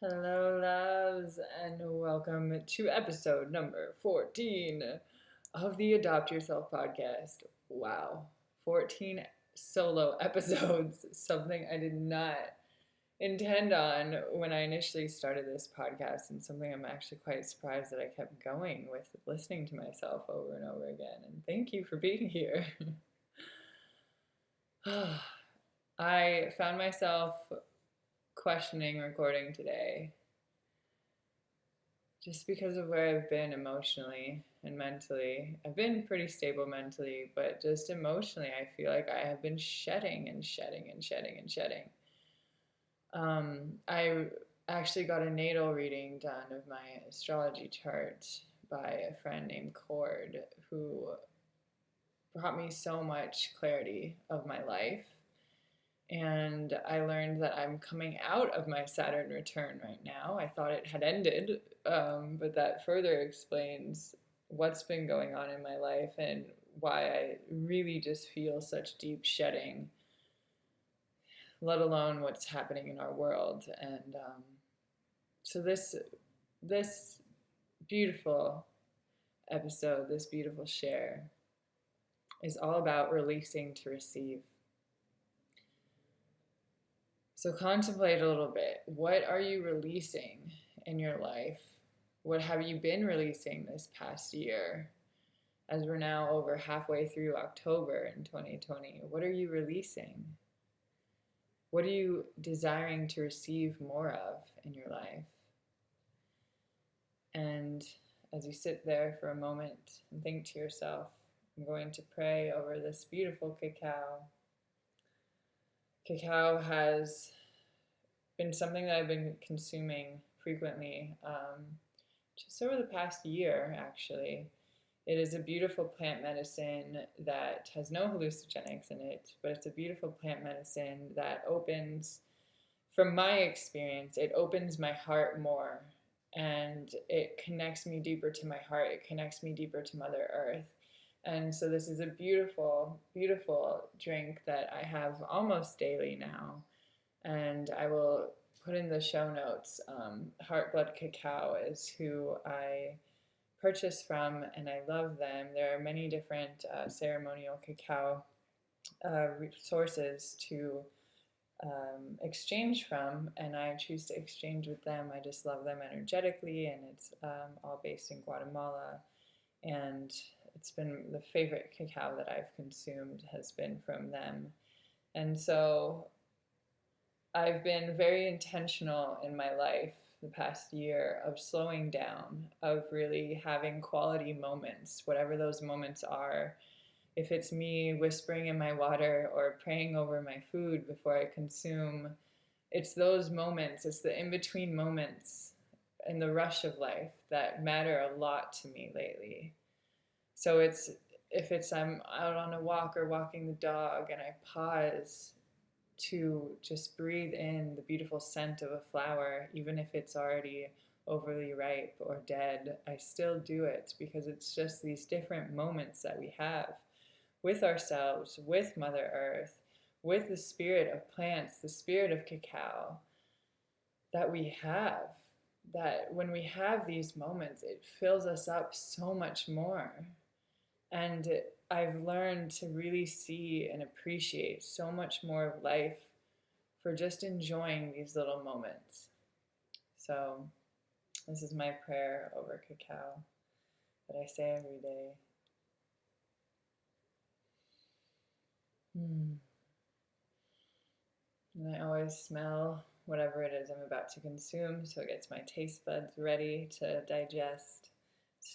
Hello, loves, and welcome to episode number 14 of the Adopt Yourself podcast. Wow, 14 solo episodes, something I did not intend on when I initially started this podcast, and something I'm actually quite surprised that I kept going with listening to myself over and over again. And thank you for being here. I found myself questioning recording today just because of where I've been emotionally and mentally. I've been pretty stable mentally, but just emotionally, I feel like I have been shedding and shedding and shedding and shedding. I actually got a natal reading done of my astrology chart by a friend named Cord, who brought me so much clarity of my life. And I learned that I'm coming out of my Saturn return right now. I thought it had ended, but that further explains what's been going on in my life and why I really just feel such deep shedding, let alone what's happening in our world. And so this beautiful episode, this beautiful share, is all about releasing to receive. So contemplate a little bit. What are you releasing in your life? What have you been releasing this past year? As we're now over halfway through October in 2020, what are you releasing? What are you desiring to receive more of in your life? And as you sit there for a moment and think to yourself, I'm going to pray over this beautiful cacao. Cacao has been something that I've been consuming frequently just over the past year, actually. It is a beautiful plant medicine that has no hallucinogenics in it, but it's a beautiful plant medicine that opens, from my experience, it opens my heart more and it connects me deeper to my heart. It connects me deeper to Mother Earth. And so this is a beautiful, beautiful drink that I have almost daily now. And I will put in the show notes. Heart Blood Cacao is who I purchase from, and I love them. There are many different ceremonial cacao sources to exchange from, and I choose to exchange with them. I just love them energetically, and it's all based in Guatemala. And it's been the favorite cacao that I've consumed has been from them. And so I've been very intentional in my life the past year of slowing down, of really having quality moments, whatever those moments are. If it's me whispering in my water or praying over my food before I consume, it's those moments, it's the in between moments in the rush of life that matter a lot to me lately. So if it's I'm out on a walk or walking the dog and I pause to just breathe in the beautiful scent of a flower, even if it's already overly ripe or dead, I still do it because it's just these different moments that we have with ourselves, with Mother Earth, with the spirit of plants, the spirit of cacao that we have. That when we have these moments, it fills us up so much more. And I've learned to really see and appreciate so much more of life for just enjoying these little moments. So this is my prayer over cacao that I say every day. And I always smell whatever it is I'm about to consume, so it gets my taste buds ready to digest,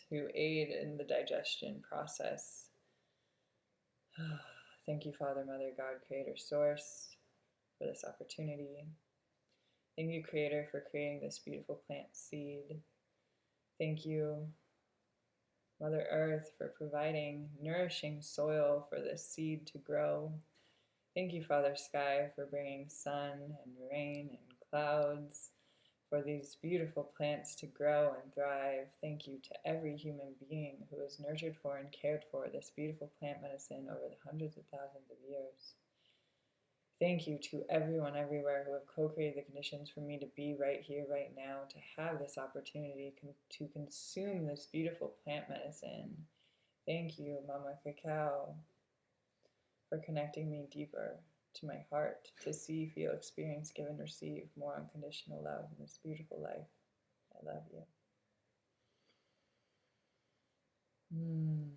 to aid in the digestion process. Thank you, Father, Mother, God, Creator, Source, for this opportunity. Thank you, Creator, for creating this beautiful plant seed. Thank you, Mother Earth, for providing nourishing soil for this seed to grow. Thank you, Father Sky, for bringing sun and rain and clouds for these beautiful plants to grow and thrive. Thank you to every human being who has nurtured for and cared for this beautiful plant medicine over the hundreds of thousands of years. Thank you to everyone everywhere who have co-created the conditions for me to be right here, right now, to have this opportunity to consume this beautiful plant medicine. Thank you, Mama Cacao, for connecting me deeper to my heart to see, feel, experience, give, and receive more unconditional love in this beautiful life. I love you. Mm.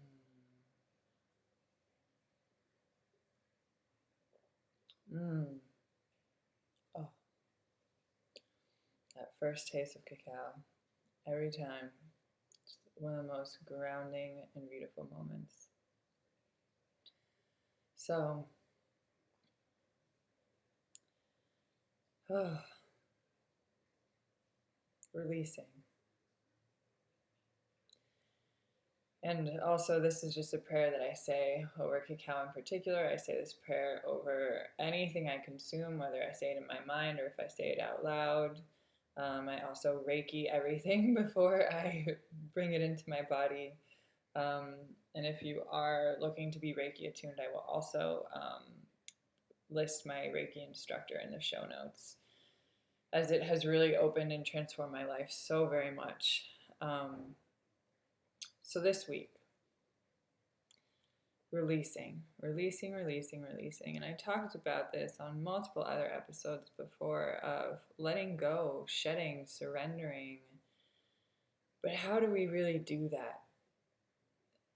Mm. Oh, that first taste of cacao, every time, it's one of the most grounding and beautiful moments. So, oh, releasing. And also, this is just a prayer that I say over cacao in particular. I say this prayer over anything I consume, whether I say it in my mind or if I say it out loud. I also Reiki everything before I bring it into my body. Um, and if you are looking to be Reiki attuned, I will also list my Reiki instructor in the show notes, as it has really opened and transformed my life so very much. So this week, releasing. And I talked about this on multiple other episodes before of letting go, shedding, surrendering. But how do we really do that?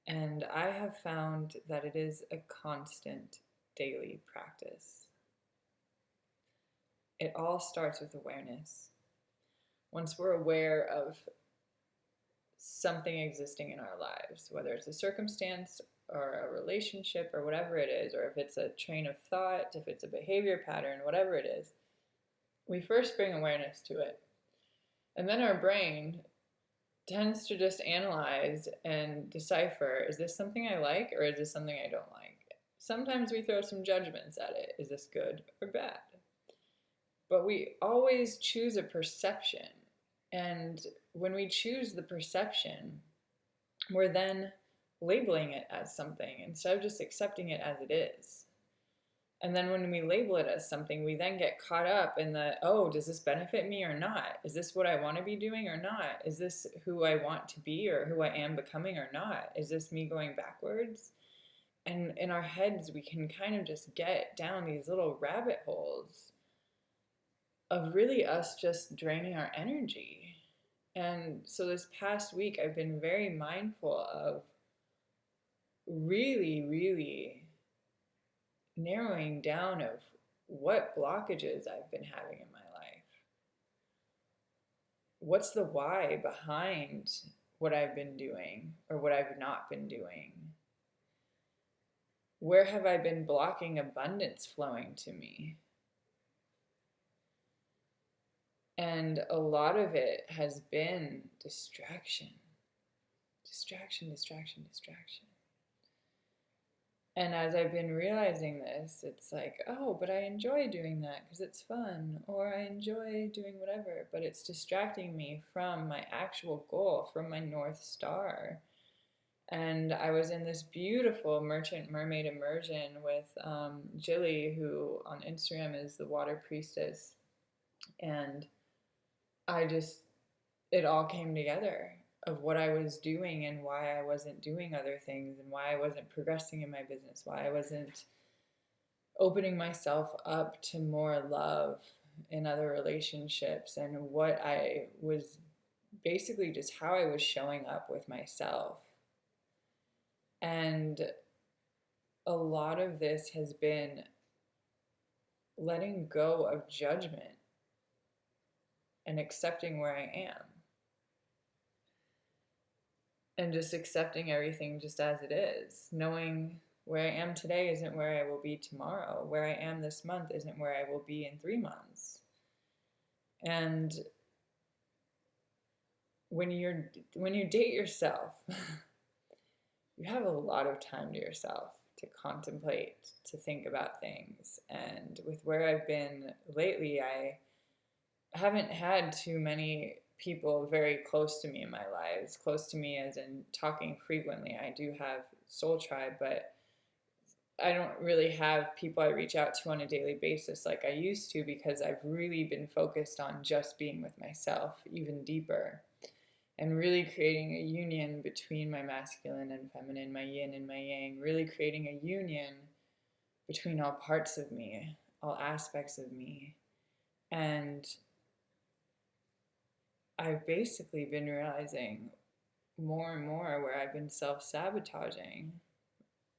And I have found that it is a constant daily practice. It all starts with awareness. Once we're aware of something existing in our lives, whether it's a circumstance or a relationship or whatever it is, or if it's a train of thought, if it's a behavior pattern, whatever it is, we first bring awareness to it. And then our brain tends to just analyze and decipher, is this something I like or is this something I don't like? Sometimes we throw some judgments at it. Is this good or bad? But we always choose a perception. And when we choose the perception, we're then labeling it as something instead of just accepting it as it is. And then when we label it as something, we then get caught up in the, oh, does this benefit me or not? Is this what I want to be doing or not? Is this who I want to be or who I am becoming or not? Is this me going backwards? And in our heads, we can kind of just get down these little rabbit holes of really us just draining our energy. And so this past week, I've been very mindful of really narrowing down of what blockages I've been having in my life. What's the why behind what I've been doing or what I've not been doing? Where have I been blocking abundance flowing to me? And a lot of it has been distraction. And as I've been realizing this, it's like, oh, but I enjoy doing that because it's fun, or I enjoy doing whatever, but it's distracting me from my actual goal, from my North Star. And I was in this beautiful merchant mermaid immersion with Jilly, who on Instagram is the water priestess. And it all came together of what I was doing and why I wasn't doing other things and why I wasn't progressing in my business, why I wasn't opening myself up to more love in other relationships, and what I was basically just how I was showing up with myself. And a lot of this has been letting go of judgment and accepting where I am. And just accepting everything just as it is, knowing where I am today isn't where I will be tomorrow. Where I am this month isn't where I will be in 3 months. And when you date yourself, you have a lot of time to yourself to contemplate, to think about things. And with where I've been lately, I haven't had too many people very close to me in my lives, close to me as in talking frequently. I do have Soul Tribe, but I don't really have people I reach out to on a daily basis like I used to, because I've really been focused on just being with myself even deeper, and really creating a union between my masculine and feminine, my yin and my yang, really creating a union between all parts of me, all aspects of me. And I've basically been realizing more and more where I've been self-sabotaging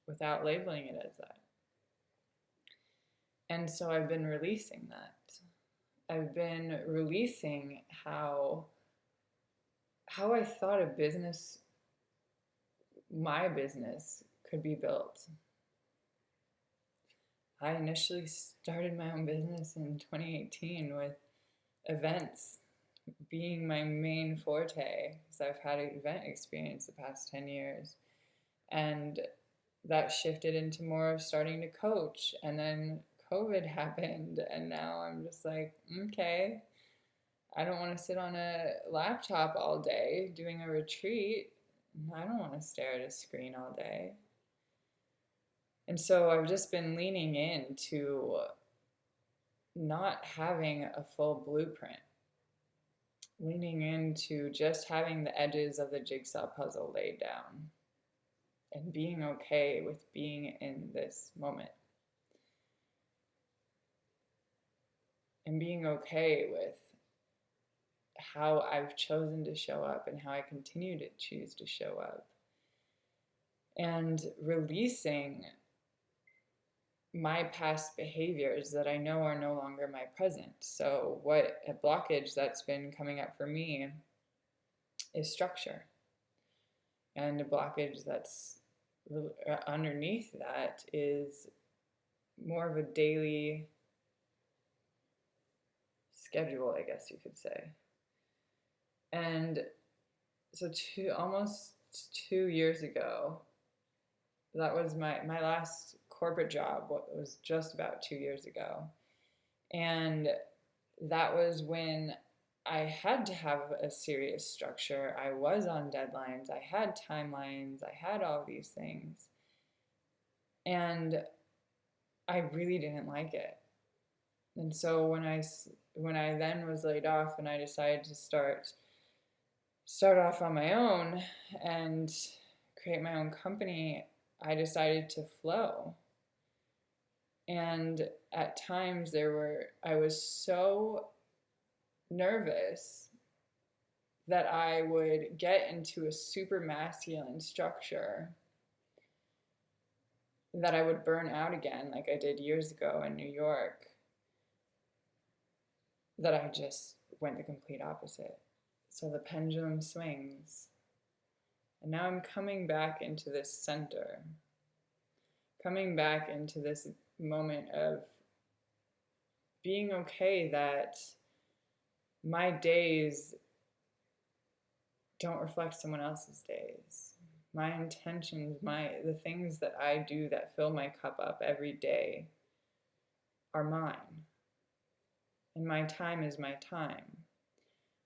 without labeling it as that. And so I've been releasing that. I've been releasing how I thought a business, my business, could be built. I initially started my own business in 2018 with events being my main forte, because I've had event experience the past 10 years. And that shifted into more of starting to coach. And then COVID happened, and now I'm just like, okay, I don't want to sit on a laptop all day doing a retreat. I don't want to stare at a screen all day. And so I've just been leaning into not having a full blueprint, leaning into just having the edges of the jigsaw puzzle laid down and being okay with being in this moment. And being okay with how I've chosen to show up and how I continue to choose to show up. And releasing my past behaviors that I know are no longer my present. So what a blockage that's been coming up for me is structure. And a blockage that's underneath that is more of a daily schedule, I guess you could say. And so almost 2 years ago, that was my last corporate job, what was just about 2 years ago. And that was when I had to have a serious structure. I was on deadlines, I had timelines, I had all these things. And I really didn't like it. And so when I then was laid off and I decided to start off on my own and create my own company, I decided to flow. And at times I was so nervous that I would get into a super masculine structure that I would burn out again, like I did years ago in New York, that I just went the complete opposite. So the pendulum swings. And now I'm coming back into this center, coming back into this moment of being okay that my days don't reflect someone else's days. My intentions, the things that I do that fill my cup up every day are mine. And my time is my time.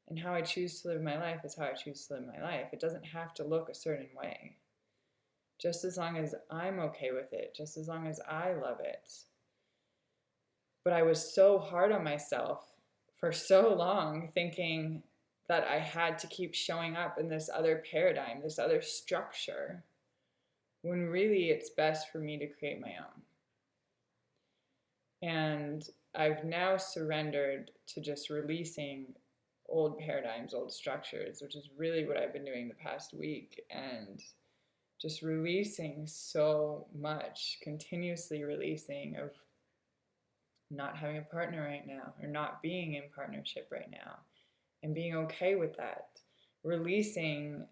And how I choose to live my life is how I choose to live my life. It doesn't have to look a certain way. Just as long as I'm okay with it, just as long as I love it. But I was so hard on myself for so long, thinking that I had to keep showing up in this other paradigm, this other structure, when really it's best for me to create my own. And I've now surrendered to just releasing old paradigms, old structures, which is really what I've been doing the past week, and just releasing so much, continuously releasing of not having a partner right now, or not being in partnership right now, and being okay with that. Releasing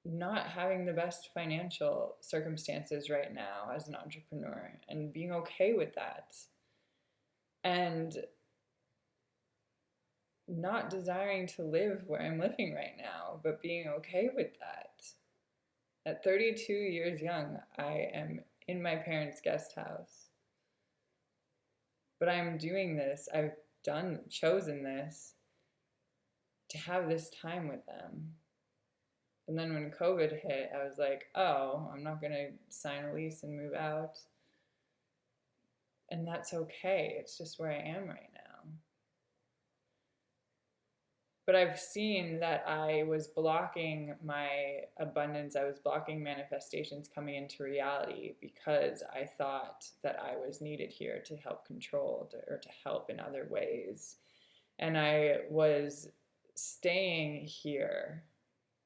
not having the best financial circumstances right now as an entrepreneur, and being okay with that. And not desiring to live where I'm living right now, but being okay with that. At 32 years young, I am in my parents' guest house. But I'm doing this, I've chosen this to have this time with them. And then when COVID hit, I was like, oh, I'm not going to sign a lease and move out. And that's okay. It's just where I am right now. But I've seen that I was blocking my abundance. I was blocking manifestations coming into reality because I thought that I was needed here to help control or to help in other ways. And I was staying here,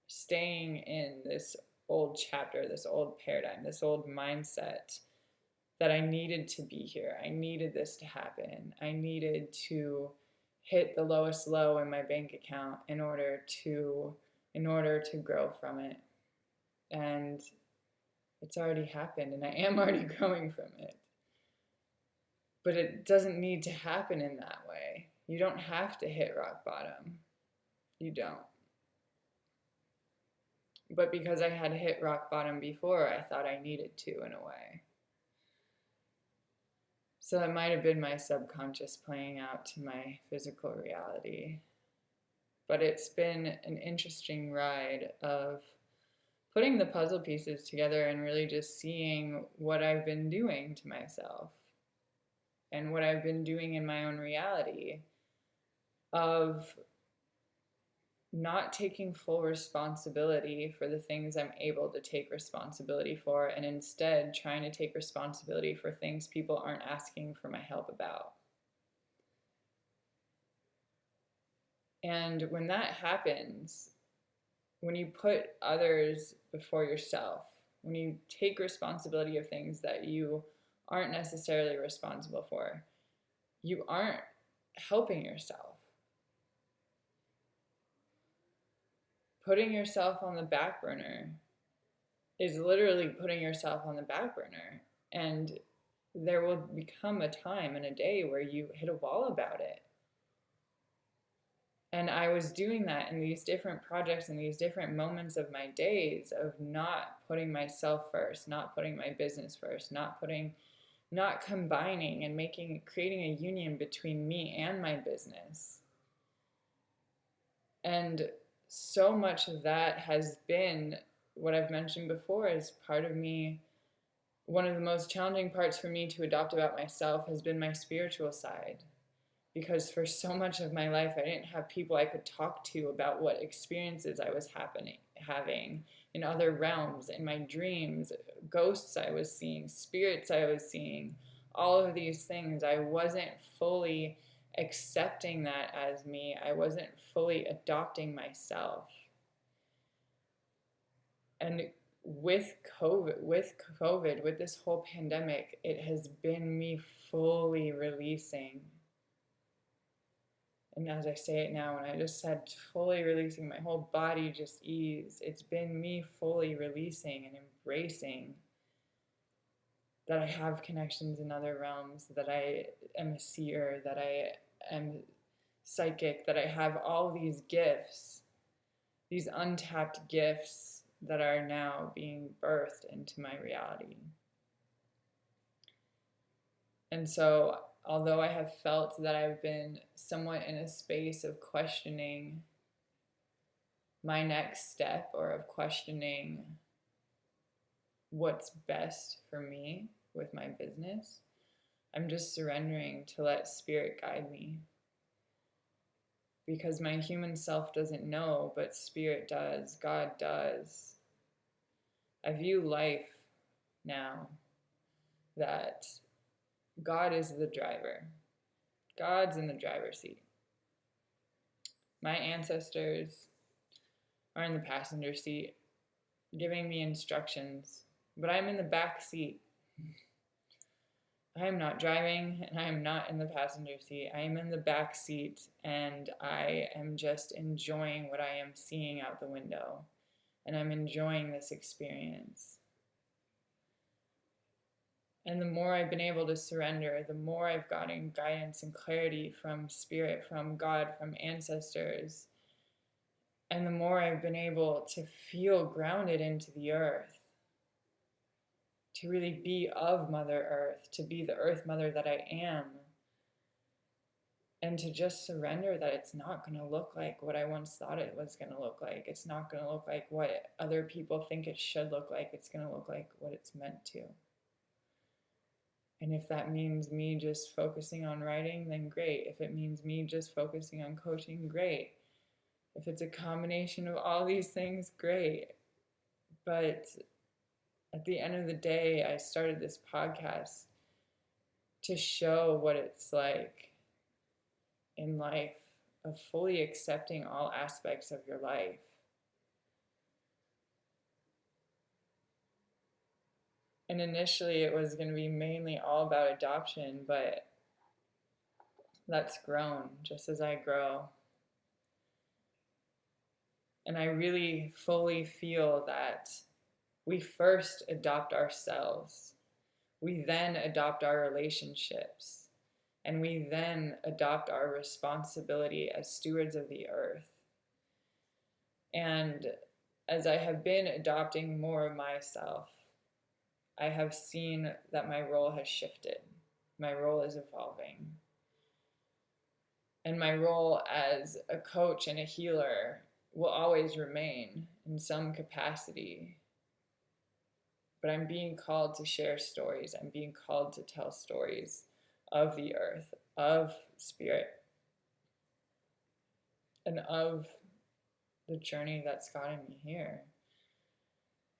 staying in this old chapter, this old paradigm, this old mindset that I needed to be here. I needed this to happen. I needed to hit the lowest low in my bank account in order to grow from it. And it's already happened, and I am already growing from it. But it doesn't need to happen in that way. You don't have to hit rock bottom. You don't. But because I had hit rock bottom before, I thought I needed to in a way. So that might have been my subconscious playing out to my physical reality. But it's been an interesting ride of putting the puzzle pieces together and really just seeing what I've been doing to myself and what I've been doing in my own reality of not taking full responsibility for the things I'm able to take responsibility for, and instead trying to take responsibility for things people aren't asking for my help about. And when that happens, when you put others before yourself, when you take responsibility of things that you aren't necessarily responsible for, you aren't helping yourself. Putting yourself on the back burner is literally putting yourself on the back burner. And there will become a time and a day where you hit a wall about it. And I was doing that in these different projects and these different moments of my days of not putting myself first, not putting my business first, not combining and creating a union between me and my business. And so much of that has been what I've mentioned before is part of me. One of the most challenging parts for me to adopt about myself has been my spiritual side. Because for so much of my life, I didn't have people I could talk to about what experiences I was having in other realms, in my dreams, ghosts I was seeing, spirits I was seeing, all of these things. I wasn't fully accepting that as me. I wasn't fully adopting myself. And with COVID, with this whole pandemic, it has been me fully releasing. And as I say it now, and I just said fully releasing, my whole body just eased. It's been me fully releasing and embracing that I have connections in other realms, that I am a seer, that I am psychic, that I have all these gifts, these untapped gifts that are now being birthed into my reality. And so, although I have felt that I've been somewhat in a space of questioning my next step or of questioning what's best for me with my business, I'm just surrendering to let spirit guide me. Because my human self doesn't know, but spirit does, God does. I view life now that God is the driver. God's in the driver's seat. My ancestors are in the passenger seat, giving me instructions, but I'm in the back seat. I am not driving, and I am not in the passenger seat. I am in the back seat, and I am just enjoying what I am seeing out the window, and I'm enjoying this experience. And the more I've been able to surrender, the more I've gotten guidance and clarity from spirit, from God, from ancestors, and the more I've been able to feel grounded into the earth, to really be of Mother Earth, to be the Earth Mother that I am, and to just surrender that it's not going to look like what I once thought it was going to look like. It's not going to look like what other people think it should look like. It's going to look like what it's meant to. And if that means me just focusing on writing, then great. If it means me just focusing on coaching, great. If it's a combination of all these things, great. But at the end of the day, I started this podcast to show what it's like in life, of fully accepting all aspects of your life. And initially it was going to be mainly all about adoption, but that's grown just as I grow. And I really fully feel that we first adopt ourselves, we then adopt our relationships, and we then adopt our responsibility as stewards of the earth. And as I have been adopting more of myself, I have seen that my role has shifted. My role is evolving. And my role as a coach and a healer will always remain in some capacity. But I'm being called to share stories. I'm being called to tell stories of the earth, of spirit, and of the journey that's gotten me here.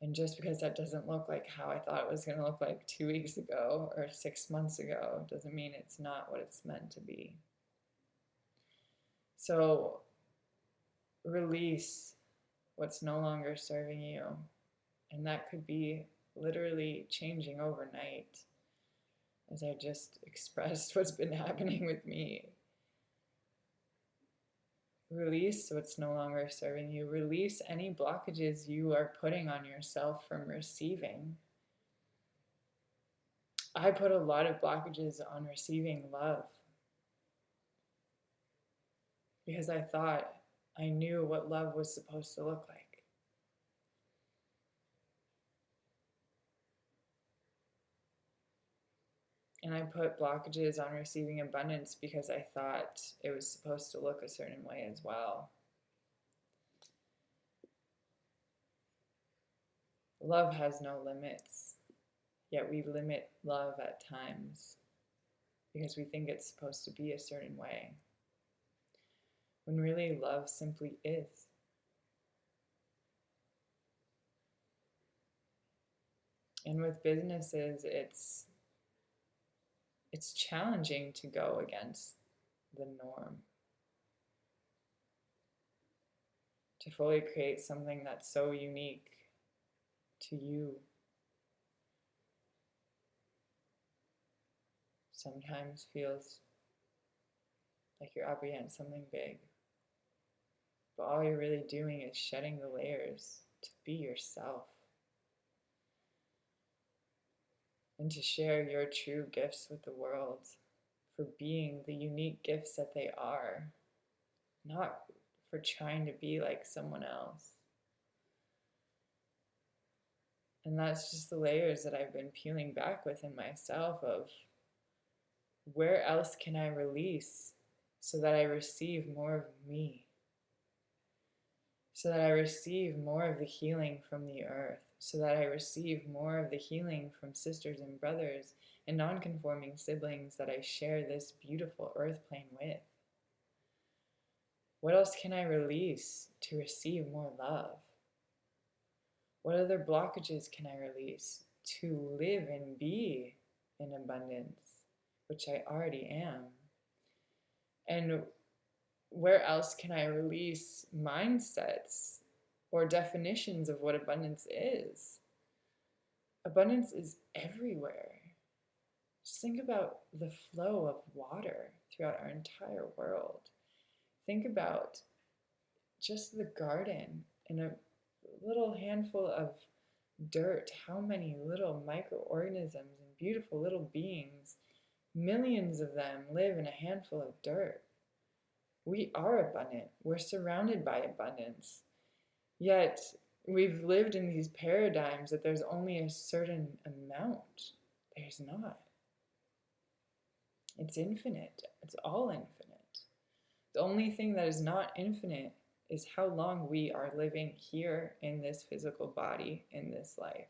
And just because that doesn't look like how I thought it was going to look like 2 weeks ago or 6 months ago doesn't mean it's not what it's meant to be. So release what's no longer serving you. And that could be literally changing overnight, as I just expressed what's been happening with me. Release what's no longer serving you. Release any blockages you are putting on yourself from receiving. I put a lot of blockages on receiving love because I thought I knew what love was supposed to look like. And I put blockages on receiving abundance because I thought it was supposed to look a certain way as well. Love has no limits, yet we limit love at times because we think it's supposed to be a certain way, when really love simply is. And with businesses, it's challenging to go against the norm, to fully create something that's so unique to you. Sometimes feels like you're up against something big, but all you're really doing is shedding the layers to be yourself and to share your true gifts with the world for being the unique gifts that they are, not for trying to be like someone else. And that's just the layers that I've been peeling back within myself of where else can I release so that I receive more of me, so that I receive more of the healing from the earth, so that I receive more of the healing from sisters and brothers and non-conforming siblings that I share this beautiful earth plane with. What else can I release to receive more love? What other blockages can I release to live and be in abundance, which I already am? And where else can I release mindsets or definitions of what abundance is? Abundance is everywhere. Just think about the flow of water throughout our entire world. Think about just the garden in a little handful of dirt, how many little microorganisms and beautiful little beings, millions of them live in a handful of dirt. We are abundant. We're surrounded by abundance. Yet we've lived in these paradigms that there's only a certain amount. There's not. It's infinite. It's all infinite. The only thing that is not infinite is how long we are living here in this physical body, in this life.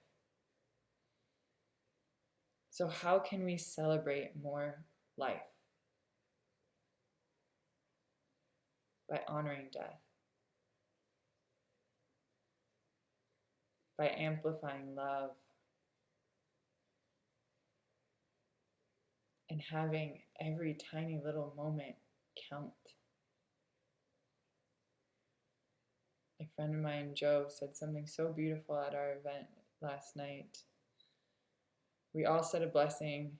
So how can we celebrate more life? By honoring death, by amplifying love, and having every tiny little moment count. A friend of mine, Joe, said something so beautiful at our event last night. We all said a blessing.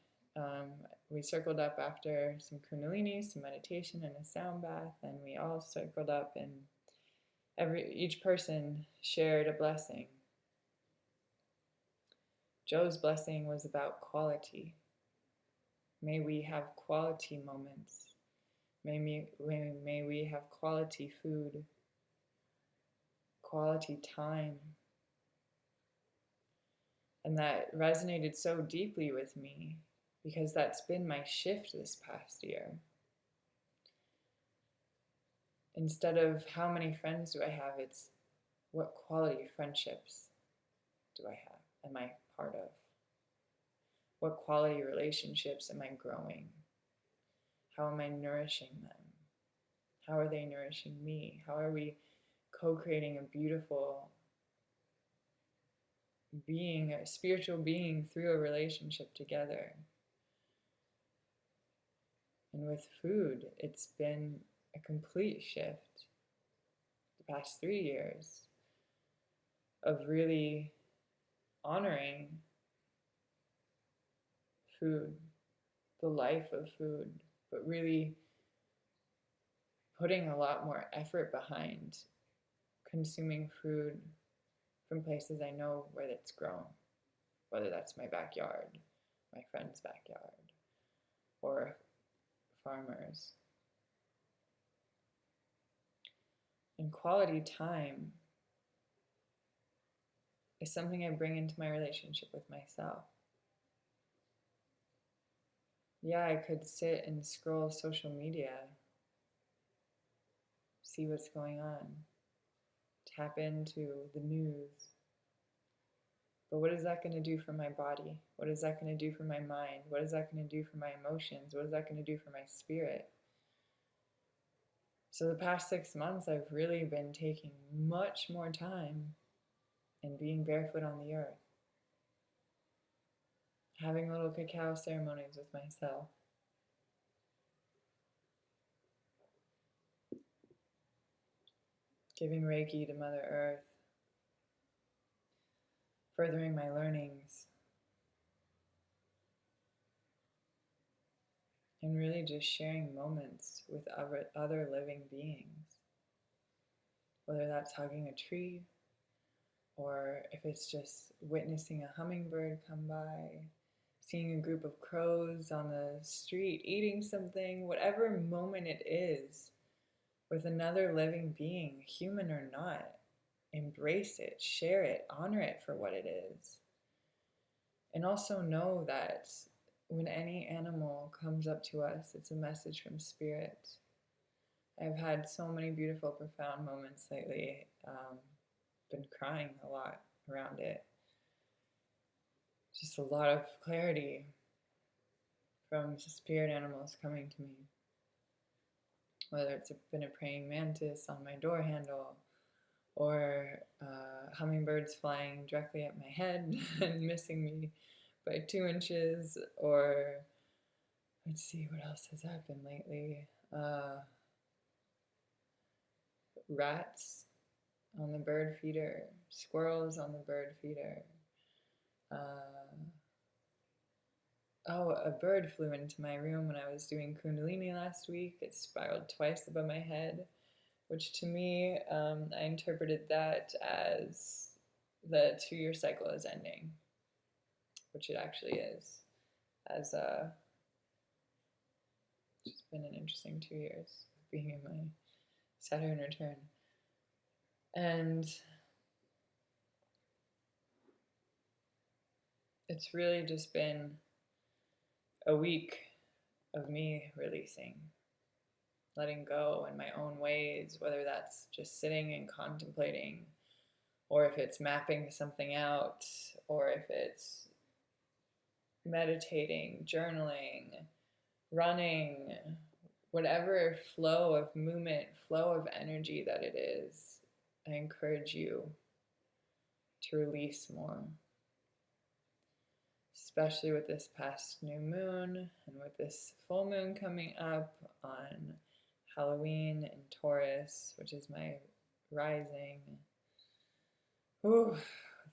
We circled up after some kundalini, some meditation, and a sound bath, and we all circled up, and each person shared a blessing. Joe's blessing was about quality. May we have quality moments. May we have quality food, quality time. And that resonated so deeply with me because that's been my shift this past year. Instead of how many friends do I have, it's what quality friendships do I have, am I part of? What quality relationships am I growing? How am I nourishing them? How are they nourishing me? How are we co-creating a beautiful being, a spiritual being through a relationship together? And with food, it's been a complete shift the past 3 years of really honoring food, the life of food, but really putting a lot more effort behind consuming food from places I know where it's grown, whether that's my backyard, my friend's backyard, or farmers. And quality time is something I bring into my relationship with myself. Yeah, I could sit and scroll social media, see what's going on, tap into the news. But what is that going to do for my body? What is that going to do for my mind? What is that going to do for my emotions? What is that going to do for my spirit? So the past 6 months, I've really been taking much more time and being barefoot on the earth, having little cacao ceremonies with myself, giving Reiki to Mother Earth, furthering my learnings, and really just sharing moments with other living beings. Whether that's hugging a tree, or if it's just witnessing a hummingbird come by, seeing a group of crows on the street eating something, whatever moment it is, with another living being, human or not, embrace it, share it, honor it for what it is. And also know that when any animal comes up to us, it's a message from spirit. I've had so many beautiful, profound moments lately. Been crying a lot around it. Just a lot of clarity from spirit animals coming to me. Whether it's been a praying mantis on my door handle, or hummingbirds flying directly at my head and missing me by 2 inches, or let's see what else has happened lately. Rats on the bird feeder, squirrels on the bird feeder. A bird flew into my room when I was doing Kundalini last week. It spiraled twice above my head, which to me, I interpreted that as the 2-year cycle is ending, which it actually is. It's been an interesting 2 years being in my Saturn return. And it's really just been a week of me releasing, letting go in my own ways, whether that's just sitting and contemplating, or if it's mapping something out, or if it's meditating, journaling, running, whatever flow of movement, flow of energy that it is, I encourage you to release more, especially with this past new moon and with this full moon coming up on Halloween in Taurus, which is my rising. Ooh,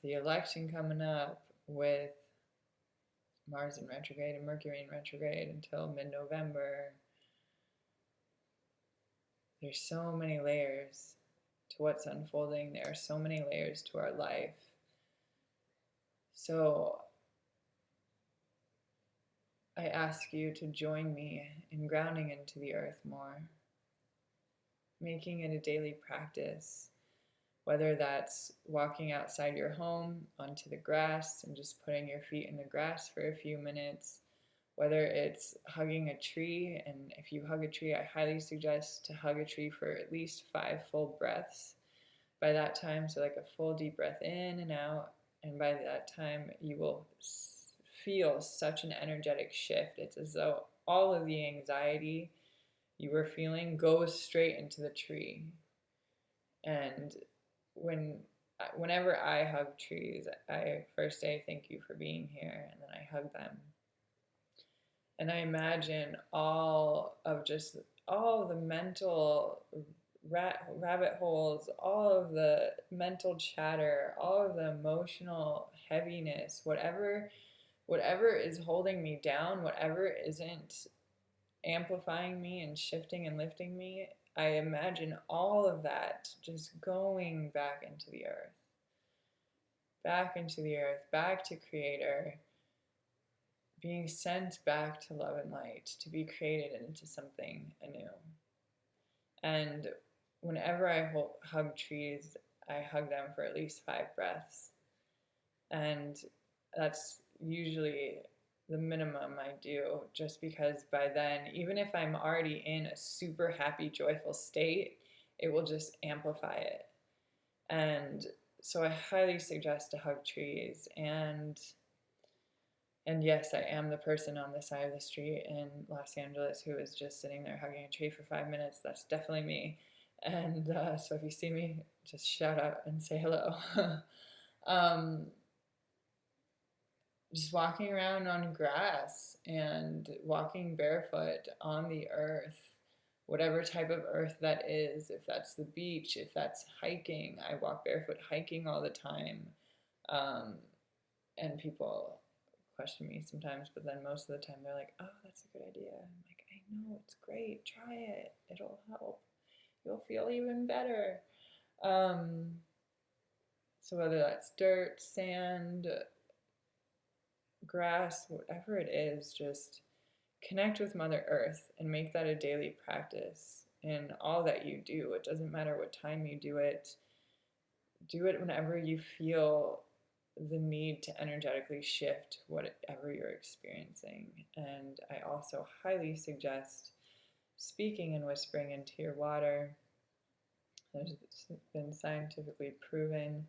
the election coming up with Mars in retrograde and Mercury in retrograde until mid-November. There's so many layers to what's unfolding. There are so many layers to our life. So I ask you to join me in grounding into the earth more, making it a daily practice, whether that's walking outside your home onto the grass and just putting your feet in the grass for a few minutes, whether it's hugging a tree, and if you hug a tree, I highly suggest to hug a tree for at least 5 full breaths by that time, so like a full deep breath in and out, and by that time you will feel such an energetic shift. It's as though all of the anxiety you were feeling goes straight into the tree. And whenever I hug trees, I first say thank you for being here, and then I hug them. And I imagine all of the mental rabbit holes, all of the mental chatter, all of the emotional heaviness, whatever is holding me down, whatever isn't amplifying me and shifting and lifting me, I imagine all of that just going back into the earth, back to Creator, being sent back to love and light, to be created into something anew. And whenever I hug trees, I hug them for at least 5 breaths. And that's usually the minimum I do, just because by then, even if I'm already in a super happy, joyful state, it will just amplify it. And so I highly suggest to hug trees. And yes, I am the person on the side of the street in Los Angeles who is just sitting there hugging a tree for 5 minutes. That's definitely me. And so if you see me, just shout out and say hello. Just walking around on grass and walking barefoot on the earth, whatever type of earth that is, if that's the beach, if that's hiking. I walk barefoot hiking all the time. And people question me sometimes, but then most of the time they're like, oh, that's a good idea. I'm like, I know, it's great. Try it. It'll help. You'll feel even better. So whether that's dirt, sand, grass, whatever it is, just connect with Mother Earth and make that a daily practice in all that you do. It doesn't matter what time you do it. Do it whenever you feel the need to energetically shift whatever you're experiencing. And I also highly suggest speaking and whispering into your water. There's been scientifically proven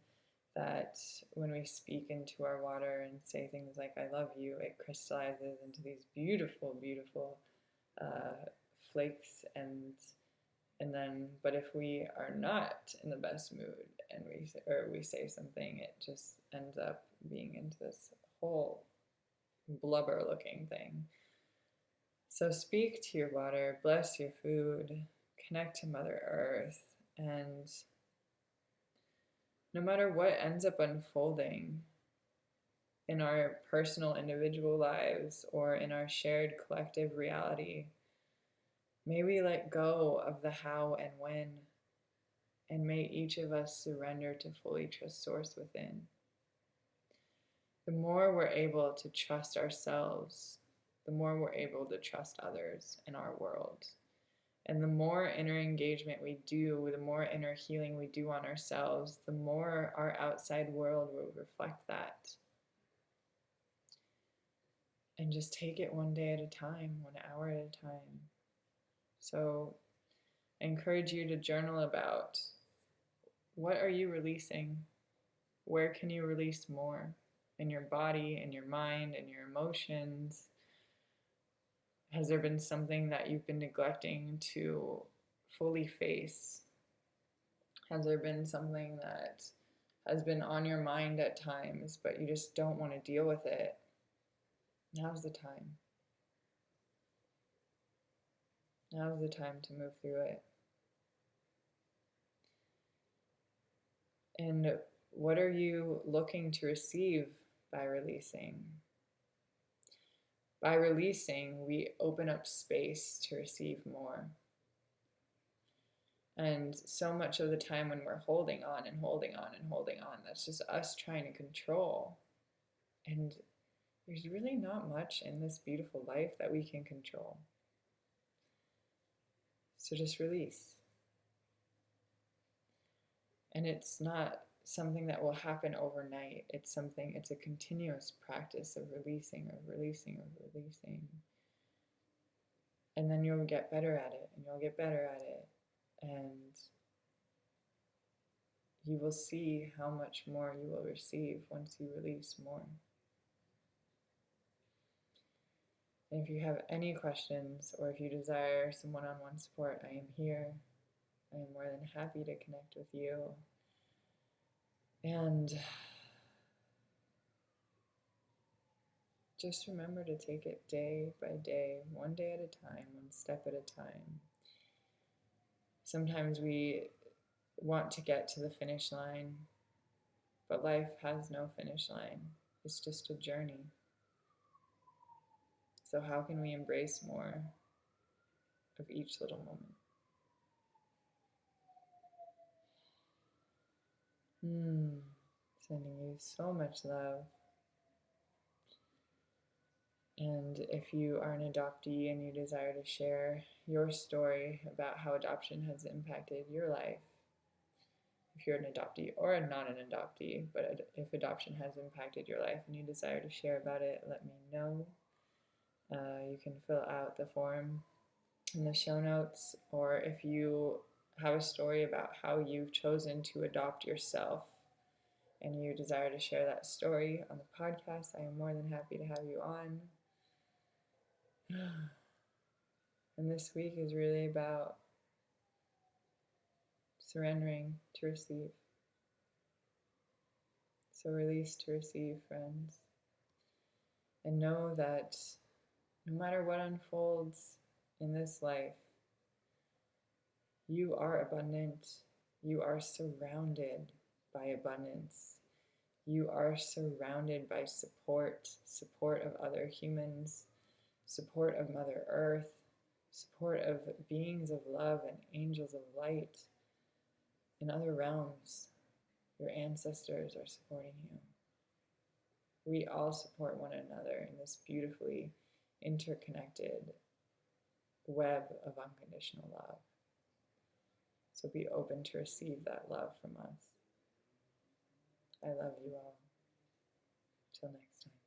that when we speak into our water and say things like I love you, it crystallizes into these beautiful, beautiful flakes. And then, but if we are not in the best mood and we say something, it just ends up being into this whole blubber looking thing. So speak to your water, bless your food, connect to Mother Earth, and no matter what ends up unfolding in our personal individual lives or in our shared collective reality, may we let go of the how and when, and may each of us surrender to fully trust Source within. The more we're able to trust ourselves, the more we're able to trust others in our world. And the more inner engagement we do, the more inner healing we do on ourselves, the more our outside world will reflect that. And just take it one day at a time, 1 hour at a time. So I encourage you to journal about what are you releasing? Where can you release more? in your body, in your mind, in your emotions? Has there been something that you've been neglecting to fully face? Has there been something that has been on your mind at times, but you just don't want to deal with it? Now's the time. Now's the time to move through it. And what are you looking to receive by releasing? By releasing, we open up space to receive more. And so much of the time when we're holding on and holding on and holding on, that's just us trying to control. And there's really not much in this beautiful life that we can control. So just release. And it's not something that will happen overnight. It's a continuous practice of releasing, of releasing, of releasing. And then you'll get better at it, and you'll get better at it. And you will see how much more you will receive once you release more. And if you have any questions, or if you desire some one-on-one support, I am here. I am more than happy to connect with you. And just remember to take it day by day, one day at a time, one step at a time. Sometimes we want to get to the finish line, but life has no finish line. It's just a journey. So how can we embrace more of each little moment? Sending you so much love. And if you are an adoptee and you desire to share your story about how adoption has impacted your life, if you're an adoptee or not an adoptee, but if adoption has impacted your life and you desire to share about it, let me know. You can fill out the form in the show notes, or if you have a story about how you've chosen to adopt yourself and you desire to share that story on the podcast, I am more than happy to have you on. And this week is really about surrendering to receive. So release to receive, friends. And know that no matter what unfolds in this life, you are abundant. You are surrounded by abundance. You are surrounded by support of other humans, support of Mother Earth, support of beings of love and angels of light in other realms. Your ancestors are supporting you. We all support one another in this beautifully interconnected web of unconditional love. So be open to receive that love from us. I love you all. Till next time.